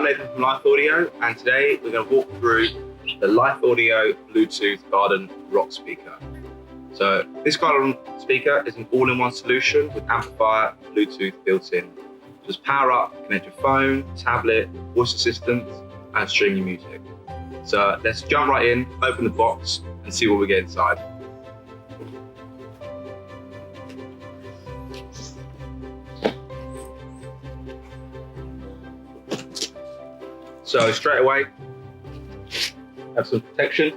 I'm Nathan from Lithe Audio, and today we're going to walk through the Lithe Audio Bluetooth Garden Rock Speaker. So this garden speaker is an all-in-one solution with amplifier and Bluetooth built in. Just power up, connect your phone, tablet, voice assistant, and stream your music. So let's jump right in, open the box, and see what we get inside. So straight away, have some protection.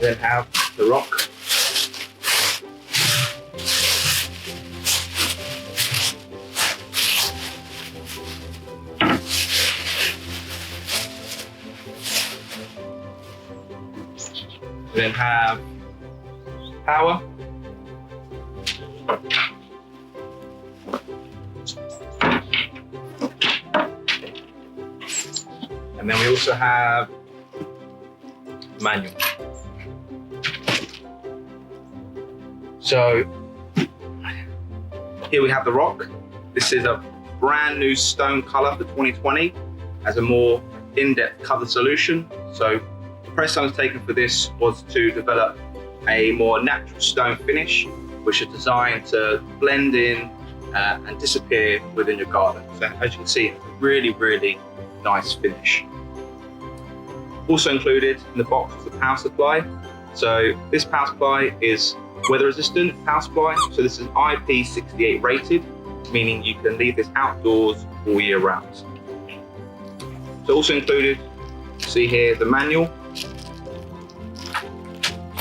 Then have the rock. Then have power. And then we also have manual. So here we have the rock. This is a brand new stone color for 2020 as a more in-depth color solution. So the press I was taken for this was to develop a more natural stone finish, which is designed to blend in and disappear within your garden. So as you can see, it's a really, really nice finish. Also included in the box is the power supply. So this power supply is weather resistant power supply. So this is IP68 rated, meaning you can leave this outdoors all year round. So also included, see here, the manual.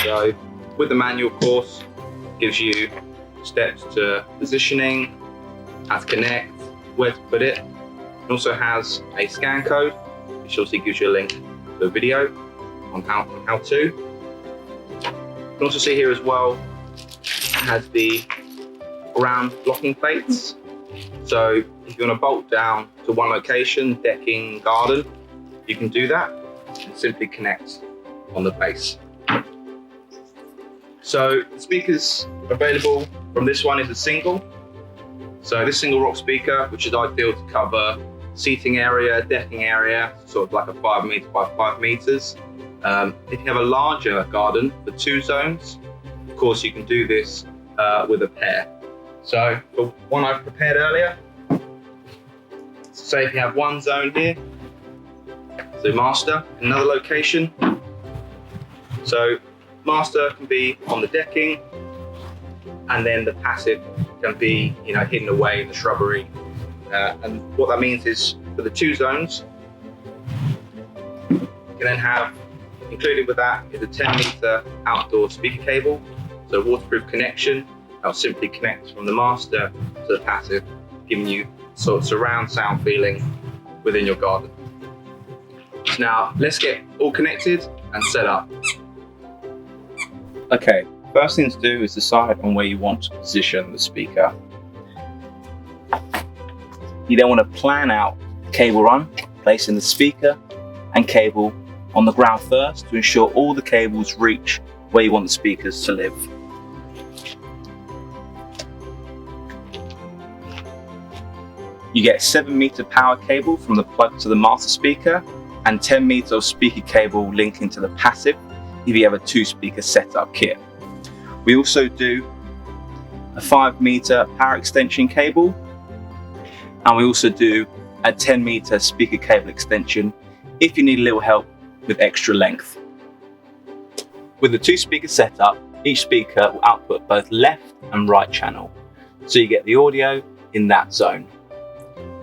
So with the manual, of course, gives you steps to positioning, how to connect, where to put it. It also has a scan code, which also gives you a link to a video on how to. You can also see here as well, it has the ground blocking plates. So if you want to bolt down to one location, decking, garden, you can do that and simply connect on the base. So the speakers available from this one is a single. So this single rock speaker, which is ideal to cover seating area, decking area, sort of like a 5 meter by 5 meters. If you have a larger garden for 2 zones, of course you can do this with a pair. So the one I prepared earlier, say if you have one zone here, so master, another location. So master can be on the decking, and then the passive can be, hidden away in the shrubbery. And what that means is for the 2 zones, you can then have, included with that is a 10 meter outdoor speaker cable. So waterproof connection, that'll simply connect from the master to the passive, giving you sort of surround sound feeling within your garden. Now let's get all connected and set up. Okay, first thing to do is decide on where you want to position the speaker. You then want to plan out cable run, placing the speaker and cable on the ground first to ensure all the cables reach where you want the speakers to live. You get 7 meter power cable from the plug to the master speaker and 10 meters of speaker cable linking to the passive if you have a 2 speaker setup kit. We also do a 5 meter power extension cable, and we also do a 10 meter speaker cable extension if you need a little help with extra length. With the 2 speaker setup, each speaker will output both left and right channel, so you get the audio in that zone.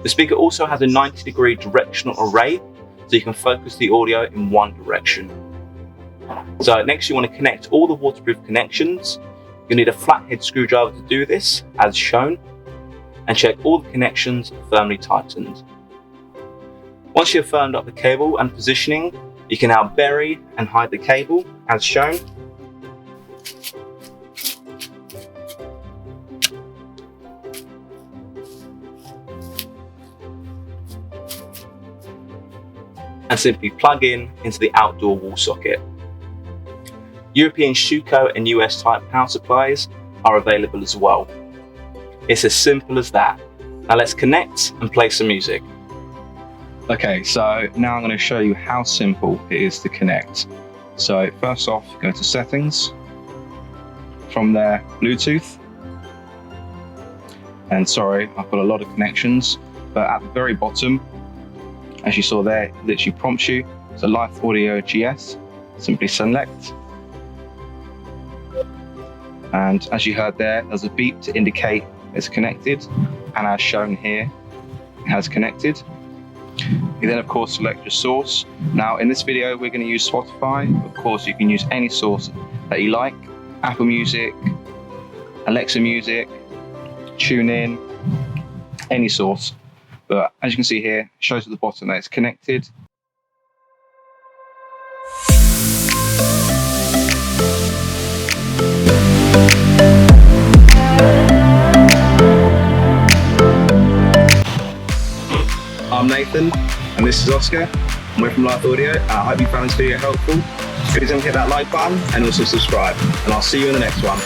The speaker also has a 90-degree directional array, so you can focus the audio in one direction. So next you want to connect all the waterproof connections. You'll need a flathead screwdriver to do this, as shown, and check all the connections are firmly tightened. Once you've firmed up the cable and positioning, you can now bury and hide the cable, as shown. And simply plug in into the outdoor wall socket. European Schuko and US type power supplies are available as well. It's as simple as that. Now let's connect and play some music. Okay, so now I'm going to show you how simple it is to connect. So first off, go to settings. From there, Bluetooth. And sorry, I've got a lot of connections, but at the very bottom, as you saw there, it literally prompts you. So Lithe Audio GS, simply select. And as you heard there's a beep to indicate it's connected. And as shown here, it has connected. You then of course select your source. Now in this video, we're going to use Spotify. Of course, you can use any source that you like. Apple Music, Alexa Music, TuneIn, any source. But as you can see here, it shows at the bottom that it's connected. I'm Nathan, and this is Oscar, and we're from Lithe Audio, and I hope you found this video helpful. Please don't hit that like button and also subscribe, and I'll see you in the next one.